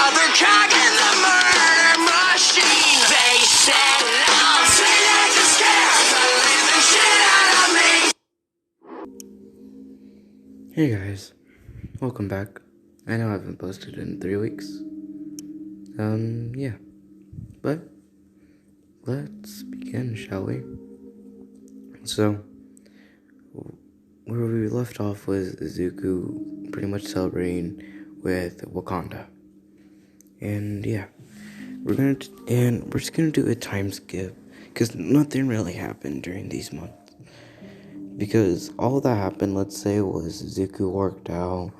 another cog in the murder machine. They said I'll say that to scare the living shit out of me. Hey guys, welcome back. I know I haven't posted in 3 weeks. Yeah. But let's begin, shall we? So, where we left off was Zuko pretty much celebrating with Wakanda. And yeah, we're just gonna do a time skip because nothing really happened during these months. Because all that happened, let's say, was Zuko worked out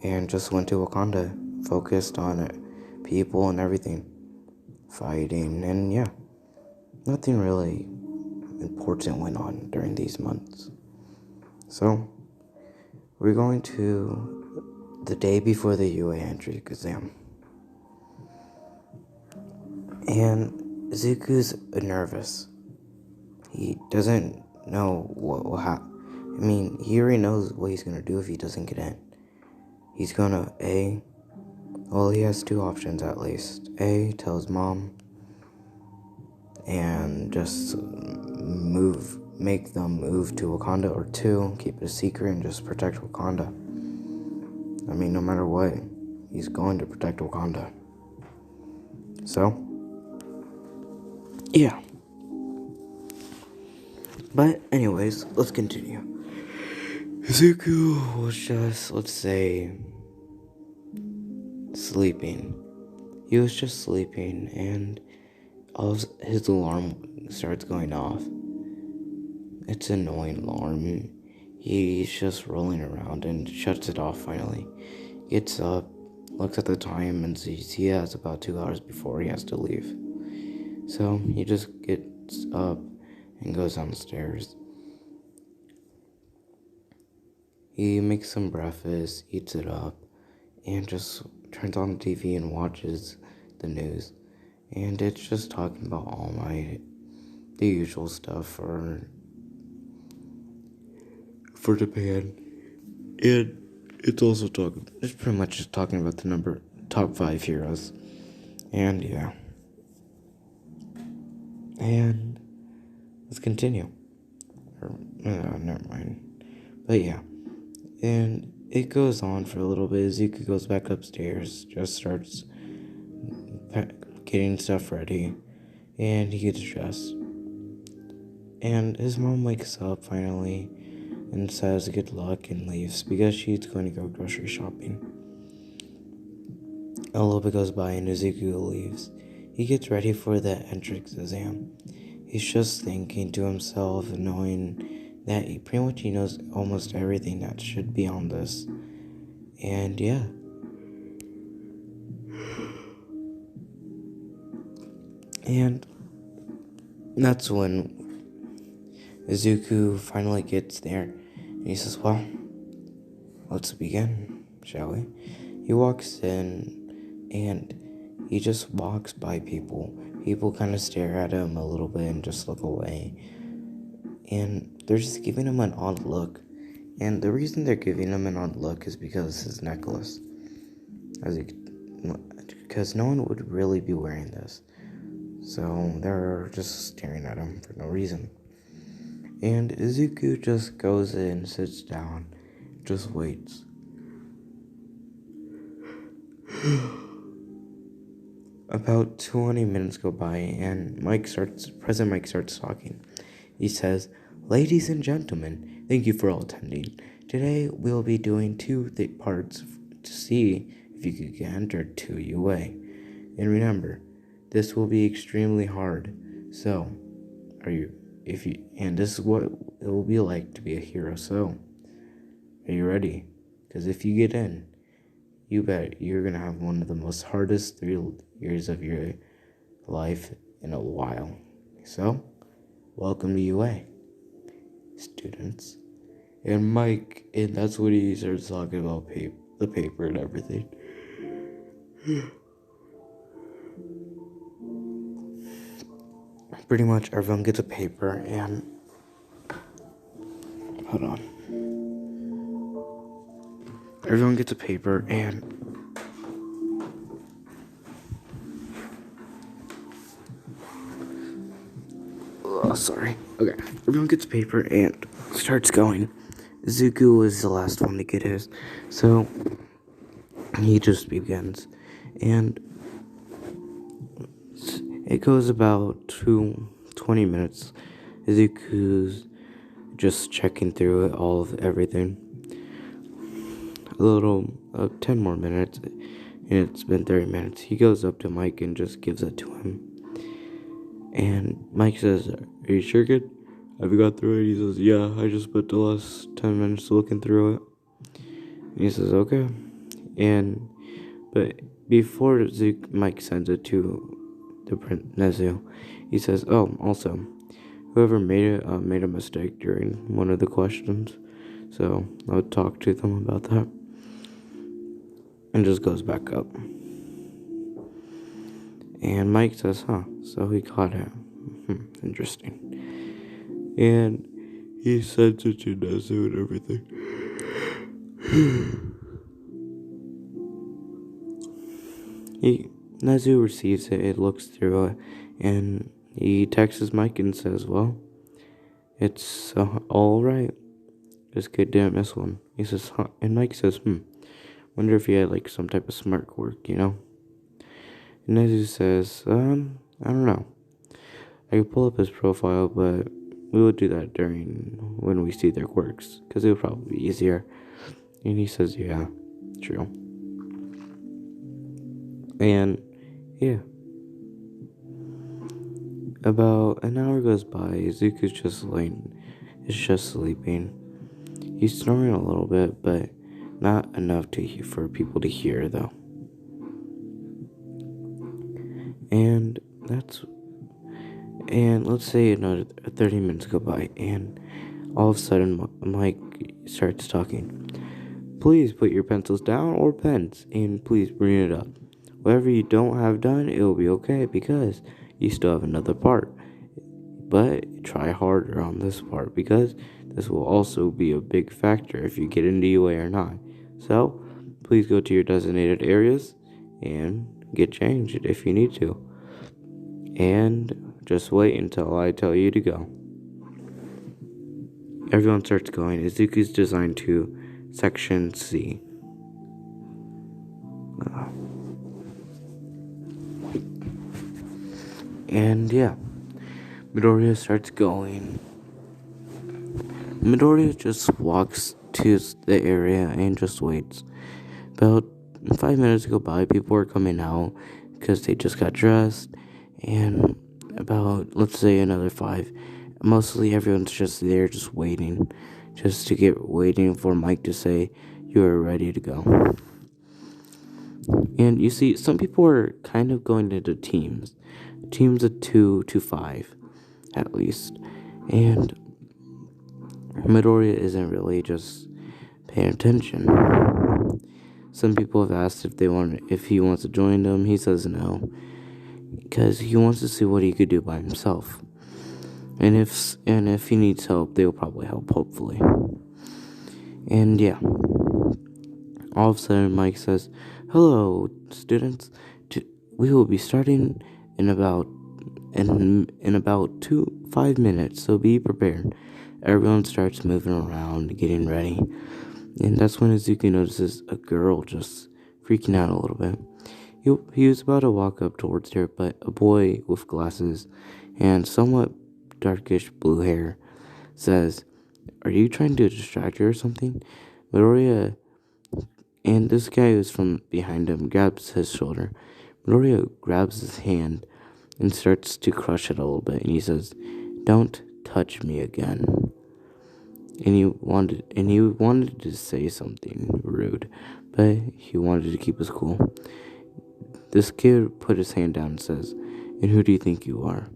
and just went to Wakanda, focused on it, people and everything, fighting, and yeah, nothing really important went on during these months. So, we're going to the day before the UA entry exam. And Zuko's nervous. He doesn't know what will happen. I mean, he already knows what he's going to do if he doesn't get in. He's going to, he has two options at least. A, tell his mom and just make them move to Wakanda, or two, keep it a secret and just protect Wakanda. I mean, no matter what, he's going to protect Wakanda. So, yeah. But anyways, let's continue. Zuko was just, let's say, sleeping. He was just sleeping and his alarm starts going off. It's an annoying alarm. He's just rolling around and shuts it off finally. Gets up, looks at the time, and sees he has about 2 hours before he has to leave. So he just gets up and goes downstairs. He makes some breakfast, eats it up, and just turns on the TV and watches the news. And it's just talking about All Might, the usual stuff for Japan. And it's pretty much just talking about the top 5 heroes. And yeah. And let's continue. Never mind. But yeah. And it goes on for a little bit. Zuko goes back upstairs, just starts getting stuff ready, and he gets dressed. And his mom wakes up finally and says good luck and leaves because she's going to go grocery shopping. A little bit goes by and Zuko leaves. He gets ready for the entrance exam. He's just thinking to himself, knowing that he knows almost everything that should be on this. And yeah. And that's when Zuko finally gets there. And he says, well, let's begin, shall we? He walks in and he just walks by people. People kind of stare at him a little bit and just look away. And they're just giving him an odd look. And the reason they're giving him an odd look is because his necklace. Because no one would really be wearing this. So they're just staring at him for no reason. And Zuko just goes in, sits down, just waits. About 20 minutes go by and President Mike starts talking. He says, ladies and gentlemen, thank you for all attending. Today we'll be doing 2 parts to see if you could get entered to UA. And remember, this will be extremely hard. So, this is what it will be like to be a hero. So, are you ready? Because if you get in, you bet you're going to have one of the most hardest 3 years of your life in a while. So, welcome to UA, students. And Mike, and that's when he starts talking about the paper and everything. Pretty much everyone gets a paper and... Hold on. Everyone gets a paper and sorry. Okay, everyone gets paper and starts going. Zuko was the last one to get his, so he just begins. And it goes about 20 minutes. Zuko's just checking through it, all of everything. A little, 10 more minutes, and it's been 30 minutes. He goes up to Mike and just gives it to him. And Mike says, "Are you sure, kid? Have you got through it?" He says, "Yeah, I just spent the last 10 minutes looking through it." And he says, "Okay." But before Mike sends it to the Prince Nezu, he says, "Oh, also, whoever made it made a mistake during one of the questions. So I'll talk to them about that." And just goes back up. And Mike says, "Huh, so he caught it. Interesting." And he sends it to Nezu and everything. Nezu receives it, it looks through it, and he texts Mike and says, "Well, it's alright. This kid didn't miss one." He says, "Huh," and Mike says, "Wonder if he had like some type of smart quirk, you know?" And Nezu says, "I don't know. I could pull up his profile, but we will do that when we see their quirks, because it would probably be easier." And he says, "Yeah, true." And yeah, about an hour goes by. Zuko's just sleeping. He's snoring a little bit, but not enough for people to hear, though. And let's say another 30 minutes go by, and all of a sudden Mike starts talking. "Please put your pencils down or pens, and please bring it up. Whatever you don't have done, it will be okay, because you still have another part. But try harder on this part, because this will also be a big factor if you get into UA or not. So, please go to your designated areas and get changed if you need to. And just wait until I tell you to go." Everyone starts going. Izuku's designed to Section C. And yeah, Midoriya starts going. Midoriya just walks to the area and just waits. About 5 minutes go by, people are coming out because they just got dressed, and about, let's say, another 5, mostly everyone's just there, just waiting for Mike to say, "You are ready to go." And you see, some people are kind of going into teams of 2 to 5, at least, and Midoriya isn't really just paying attention. Some people have asked if he wants to join them. He says no, because he wants to see what he could do by himself. And if he needs help, they'll probably help, hopefully. And yeah, all of a sudden Mike says, "Hello, students. We will be starting in about 5 minutes, so be prepared." Everyone starts moving around, getting ready. And that's when Izuku notices a girl just freaking out a little bit. He was about to walk up towards her, but a boy with glasses and somewhat darkish blue hair says, "Are you trying to distract her or something?" Midoriya, and this guy who's from behind him, grabs his shoulder. Midoriya grabs his hand and starts to crush it a little bit, and he says, "Don't touch me again." And he wanted to say something rude, but he wanted to keep his cool. This kid put his hand down and says, "And who do you think you are?"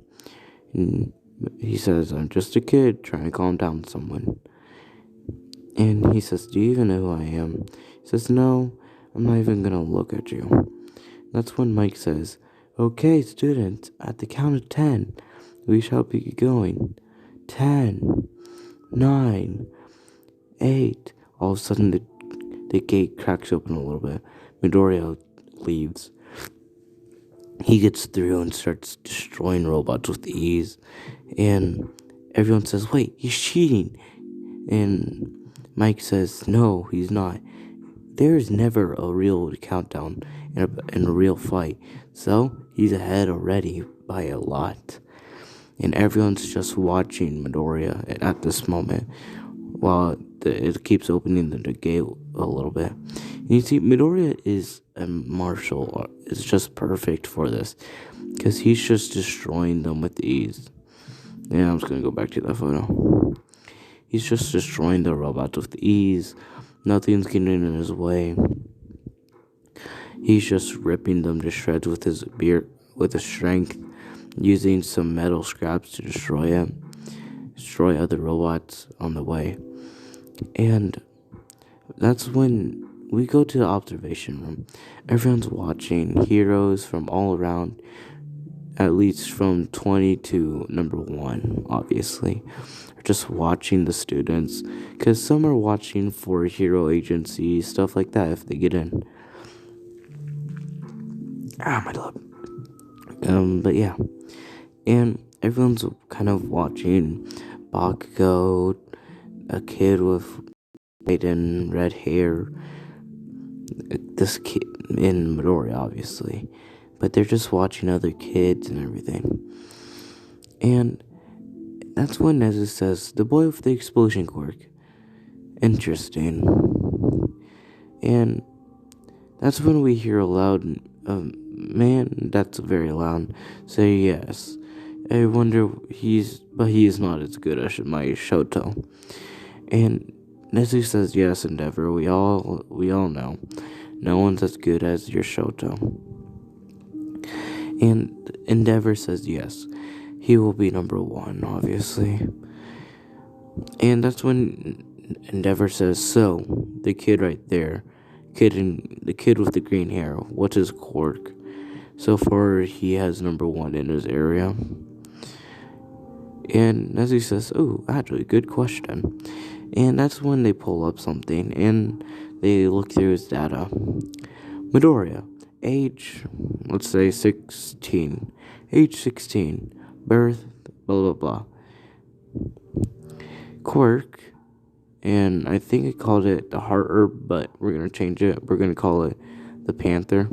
And he says, "I'm just a kid trying to calm down someone." And he says, "Do you even know who I am?" He says, "No, I'm not even gonna look at you." That's when Mike says, "Okay, students, at the count of 10, we shall be going. 10, 9, 8. All of a sudden, the gate cracks open a little bit. Midoriya leaves. he gets through and starts destroying robots with ease. And everyone says, wait, he's cheating. And Mike says, no, he's not. There is never a real countdown in a real fight. So he's ahead already by a lot. And everyone's just watching Midoriya at this moment while it keeps opening the gate a little bit. And you see, Midoriya is a martial art. It's just perfect for this because he's just destroying them with ease. Yeah, I'm just gonna go back to that photo. He's just destroying the robots with ease. Nothing's getting in his way. He's just ripping them to shreds with his strength, using some metal scraps to destroy other robots on the way. And that's when we go to the observation room. Everyone's watching. Heroes from all around, at least from 20 to number 1, obviously, are just watching the students, because some are watching for hero agency, stuff like that, if they get in. My love. But yeah. And everyone's kind of watching Bakugo, a kid with white and red hair, this kid in Midori, obviously. But they're just watching other kids and everything. And that's when Nezu says, the boy with the explosion quirk. Interesting. And that's when we hear a loud, man, that's very loud, say yes. I wonder he is not as good as my Shoto. And Nezu says yes, Endeavor. We all know. No one's as good as your Shoto. And Endeavor says yes. He will be number 1, obviously. And that's when Endeavor says, so, the kid right there, the kid with the green hair, what's his quirk? So far, he has number 1 in his area. And Nezu says, oh, actually, good question. And that's when they pull up something, and they look through his data. Midoriya, age, let's say 16. Age 16. Birth, blah, blah, blah. Quirk, and I think I called it the heart herb, but we're going to change it. We're going to call it the panther.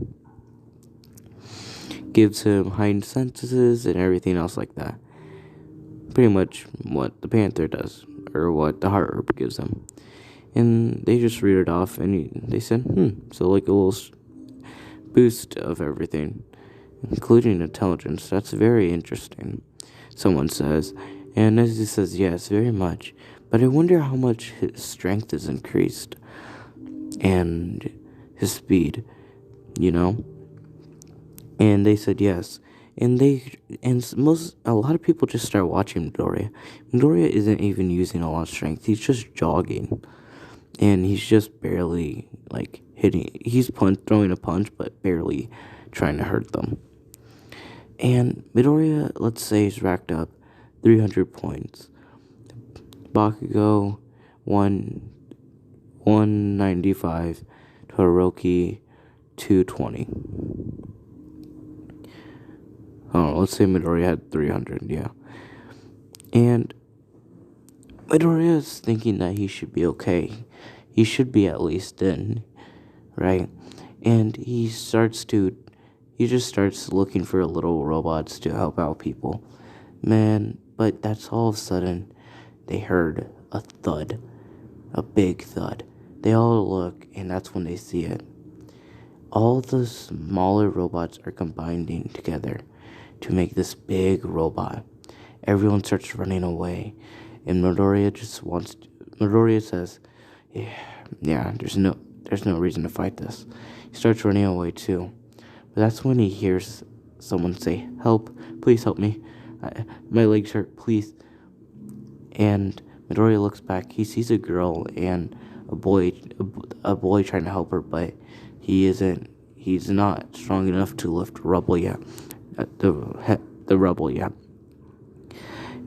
Gives him heightened senses and everything else like that. Pretty much what the panther does, or what the heart herb gives him. And they just read it off, and they said, so like a little boost of everything, including intelligence. That's very interesting, someone says. And Nezu says, yes, very much. But I wonder how much his strength is increased. And his speed, And they said yes. And a lot of people just start watching Midoriya. Midoriya isn't even using a lot of strength. He's just jogging. And he's just barely, hitting. He's throwing a punch, but barely trying to hurt them. And Midoriya, let's say, is racked up 300 points. Bakugo, 195. Todoroki, 220. Let's say Midoriya had 300, yeah. And Midoriya is thinking that he should be okay. He should be at least in, right? And he just starts looking for little robots to help out people. Man, but that's all of a sudden, they heard a thud. A big thud. They all look, and that's when they see it. All the smaller robots are combining together to make this big robot. Everyone starts running away, and Midoriya says, yeah, there's no reason to fight this. He starts running away too. But that's when he hears someone say, help, please help me. My legs hurt, please. And Midoriya looks back. He sees a girl and a boy trying to help her, but he's not strong enough to lift rubble yet. The rubble yet.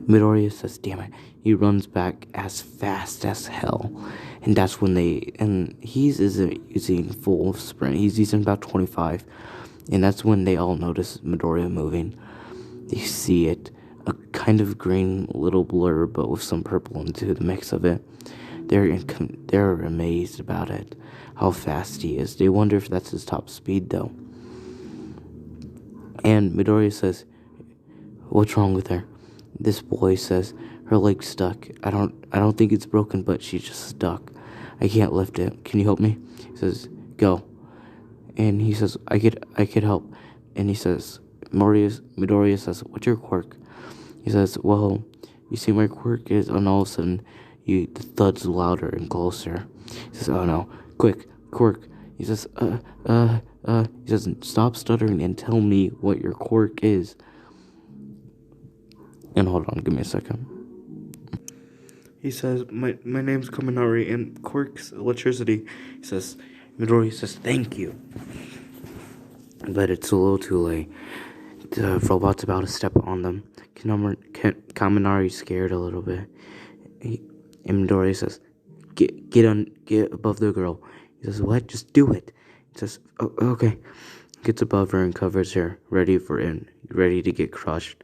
Midoriya says, damn it. He runs back as fast as hell. And that's when he's isn't using full sprint. He's using about 25. And that's when they all notice Midoriya moving. They see it, a kind of green little blur, but with some purple into the mix of it. They're amazed about it, how fast he is. They wonder if that's his top speed, though. And Midoriya says, "What's wrong with her?" This boy says, "Her leg's stuck. I don't think it's broken, but she's just stuck. I can't lift it. Can you help me?" He says, "Go." And he says, I could help." And he says, Midoriya says, "What's your quirk?" He says, "Well, you see, my quirk is," and all of a sudden, the thud's louder and closer. He says, "Oh no, quick, quirk." He says, he says, "Stop stuttering and tell me what your quirk is." And hold on, give me a second. He says, my name's Kaminari, and quirk's electricity." He says, Midoriya says, "Thank you." But it's a little too late. The robot's about to step on them. Kaminari's scared a little bit. And Midoriya says, get above the girl." He says, "What? Just do it." He says, "Oh, okay." Gets above her and covers her, ready to get crushed.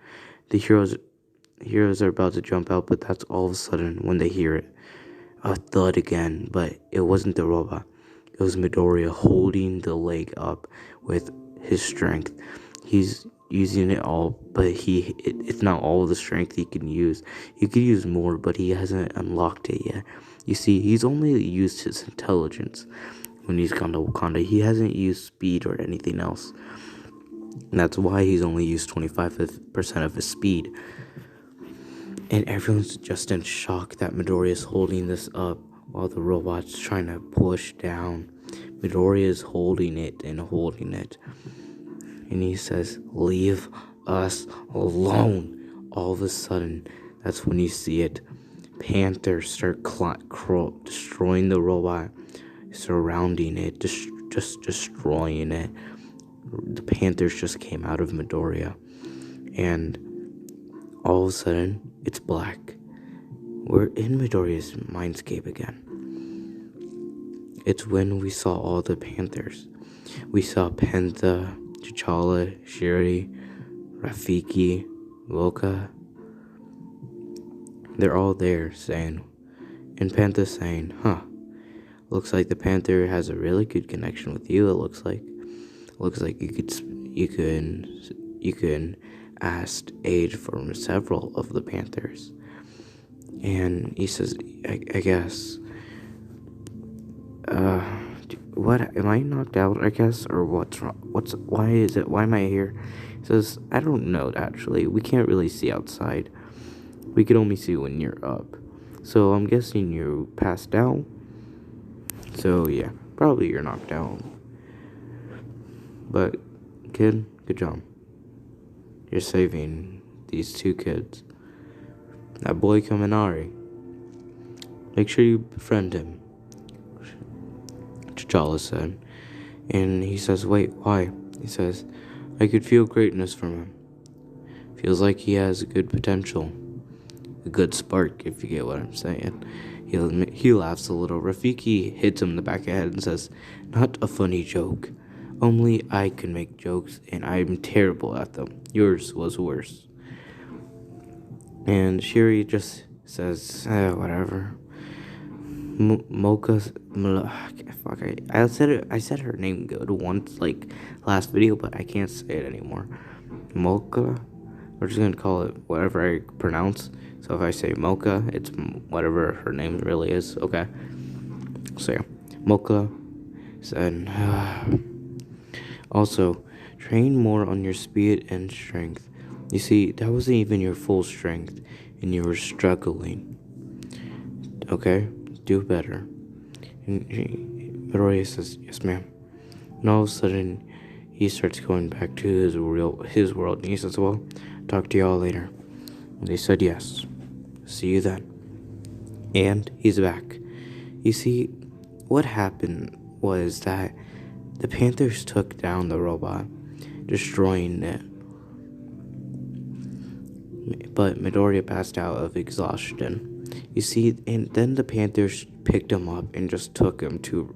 The heroes are about to jump out, but that's all of a sudden when they hear it. A thud again, but it wasn't the robot. It was Midoriya holding the leg up with his strength. He's using it all, but it's not all the strength he can use. He could use more, but he hasn't unlocked it yet. You see, he's only used his intelligence when he's gone to Wakanda. He hasn't used speed or anything else. And that's why he's only used 25% of his speed. And everyone's just in shock that Midoriya is holding this up while the robot's trying to push down. Midoriya is holding it and holding it. And he says, "Leave us alone." All of a sudden, that's when you see it. Panthers start destroying the robot, surrounding it, just destroying it. The Panthers just came out of Midoriya. And all of a sudden, it's black. We're in Midoriya's mindscape again. It's when we saw all the Panthers. We saw Penta, T'Challa, Shuri, Rafiki, Loka. They're all there saying, and Penta saying, looks like the Panther has a really good connection with you, it looks like. Looks like you can ask aid from several of the Panthers." And he says, I guess, what, am I knocked out, I guess, or what's wrong? Why am I here? He says, "I don't know, actually. We can't really see outside. We can only see when you're up. So I'm guessing you passed out. So yeah, probably you're knocked out. But, kid, good job. You're saving these two kids. That boy Kaminari. Make sure you befriend him," T'Challa said. And he says, "Wait, why?" He says, "I could feel greatness from him. Feels like he has good potential. A good spark, if you get what I'm saying." He laughs a little. Rafiki hits him in the back of the head and says, "Not a funny joke. Only I can make jokes, and I'm terrible at them. Yours was worse." And Shuri just says, whatever. I said her name good once, like last video, but I can't say it anymore. Mocha. We're just gonna call it whatever I pronounce. So if I say Mocha, it's whatever her name really is. Okay. So yeah, Mocha said, "Also, train more on your speed and strength. You see, that wasn't even your full strength, and you were struggling. Okay, do better." And Midoriya says, "Yes, ma'am." And all of a sudden, he starts going back to his world, and he says, "Well, talk to y'all later." And they said, "Yes, see you then." And he's back. You see, what happened was that the Panthers took down the robot, destroying it. But Midoriya passed out of exhaustion. You see, and then the Panthers picked him up and just took him to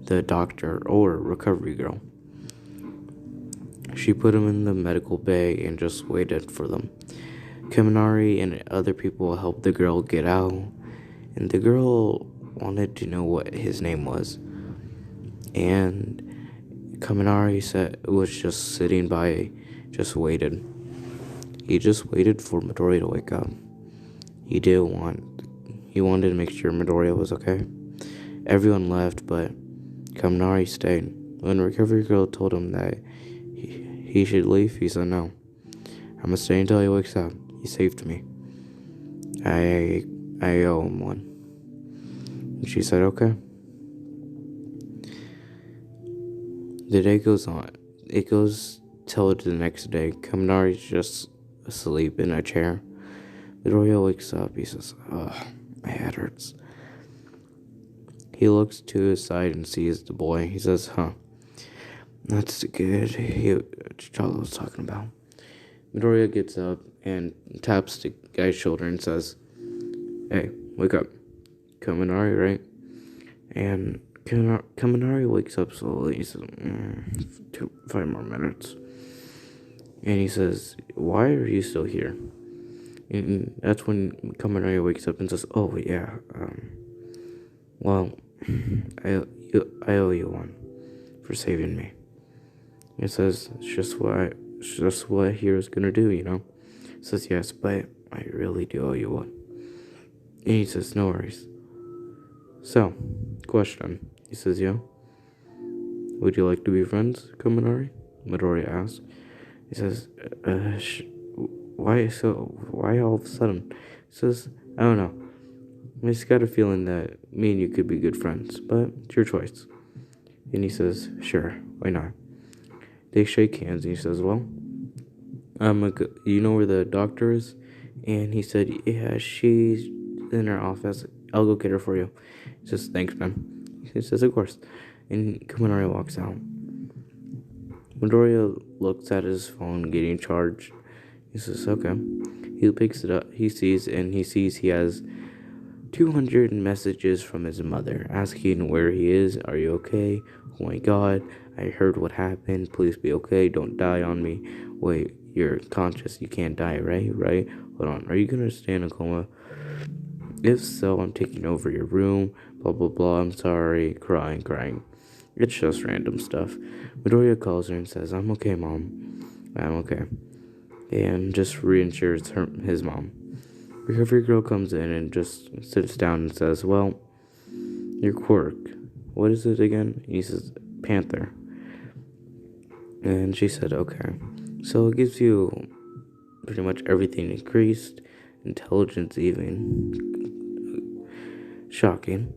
the doctor or recovery girl. She put him in the medical bay and just waited for them. Kaminari and other people helped the girl get out, and the girl wanted to know what his name was. And Kaminari was just sitting by, just waited. He just waited for Midoriya to wake up. He wanted to make sure Midoriya was okay. Everyone left, but Kaminari stayed. When Recovery Girl told him that he should leave, he said no. I'm gonna stay until he wakes up. He saved me. I owe him one. And she said okay. The day goes on. It goes till the next day. Kaminari's just asleep in a chair. Midoriya wakes up. He says, "Ugh, my head hurts." He looks to his side and sees the boy. He says, "Huh, that's the kid T'Challa was talking about." Midoriya gets up and taps the guy's shoulder and says, "Hey, wake up. Kaminari, right?" And Kaminari wakes up slowly. He says, 5 more minutes. And he says, "Why are you still here?" And that's when Kaminari wakes up and says, "Oh, yeah, well, I owe you one for saving me." He says, it's just what a hero's gonna do, you know? He says, "Yes, but I really do owe you one." And he says, "No worries." So, question. He says, "Yeah. Would you like to be friends, Kaminari?" Midoriya asks. He says, why all of a sudden?" He says, "I don't know. I just got a feeling that me and you could be good friends, but it's your choice." And he says, "Sure, why not?" They shake hands, and he says, "Well, you know where the doctor is?" And he said, "Yeah, she's in her office. I'll go get her for you." He says, "Thanks, man." He says, "Of course." And Kaminari walks out. Midoriya looks at his phone getting charged. He says, "Okay." He picks it up. He sees he has 200 messages from his mother asking where he is. "Are you okay? Oh my god, I heard what happened. Please be okay. Don't die on me. Wait, you're conscious. You can't die, right? Right? Hold on. Are you gonna stay in a coma? If so, I'm taking over your room. Blah, blah, blah. I'm sorry." Crying. It's just random stuff. Midoriya calls her and says, "I'm okay, Mom. I'm okay." And just reassures his mom. Recovery Girl comes in and just sits down and says, "Well, your quirk, what is it again?" And he says, "Panther." And she said, "Okay. So it gives you pretty much everything increased, intelligence even. Shocking.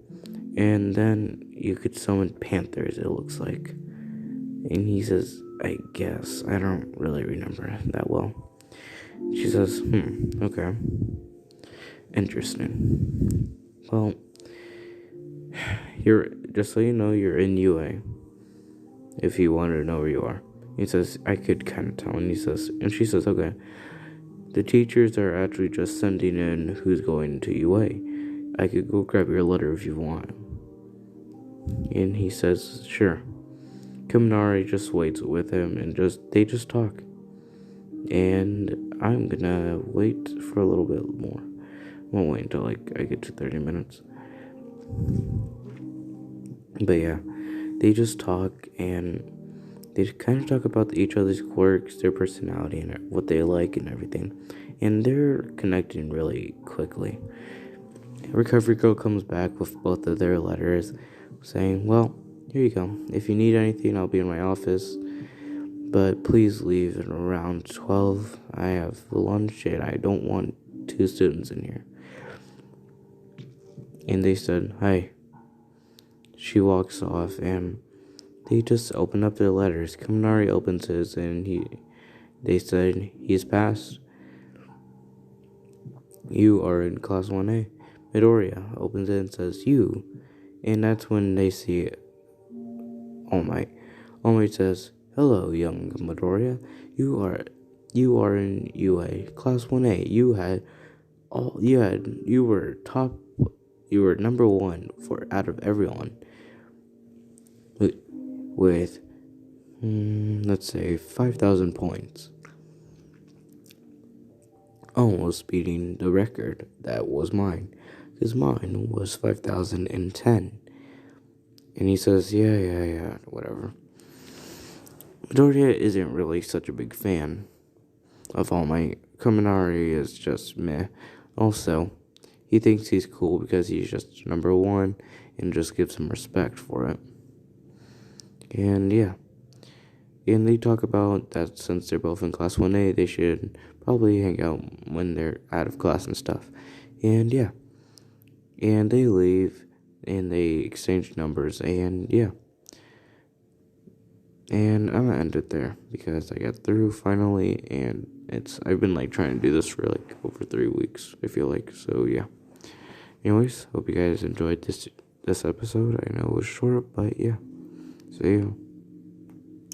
And then you could summon panthers, it looks like." And he says, "I guess. I don't really remember that well." She says, okay. Interesting. Well, just so you know, you're in UA. If you want to know where you are." He says, "I could kind of tell." And she says, "Okay. The teachers are actually just sending in who's going to UA. I could go grab your letter if you want." And he says, "Sure." Kaminari just waits with him and they just talk. And I'm gonna wait for a little bit more. I won't wait until I get to 30 minutes. But yeah, they just talk and they kind of talk about each other's quirks, their personality, and what they like and everything. And they're connecting really quickly. Recovery Girl comes back with both of their letters saying, "Well, here you go. If you need anything, I'll be in my office. But please leave at around 12. I have lunch and I don't want 2 students in here." And they said, "Hi." She walks off and they just open up their letters. Kaminari opens his and they said, "He's passed. You are in class 1A. Midoriya opens it and says, "You." And that's when they see All Might. All Might says, "Hello, young Midoriya. You are in UA, class 1A. You were number 1 out of everyone with let's say 5,000 points. Almost beating the record that was mine, because mine was 5,010. And he says, yeah, whatever. Midoriya isn't really such a big fan of All Might. Kaminari is just meh. Also, he thinks he's cool because he's just number one and just gives him respect for it. And yeah. And they talk about that since they're both in class 1A, they should probably hang out when they're out of class and stuff. And yeah. And they leave and they exchange numbers and yeah. And I'm gonna end it there because I got through finally, and I've been like trying to do this for like over 3 weeks, I feel like. So yeah. Anyways, hope you guys enjoyed this episode. I know it was short, but yeah. See you.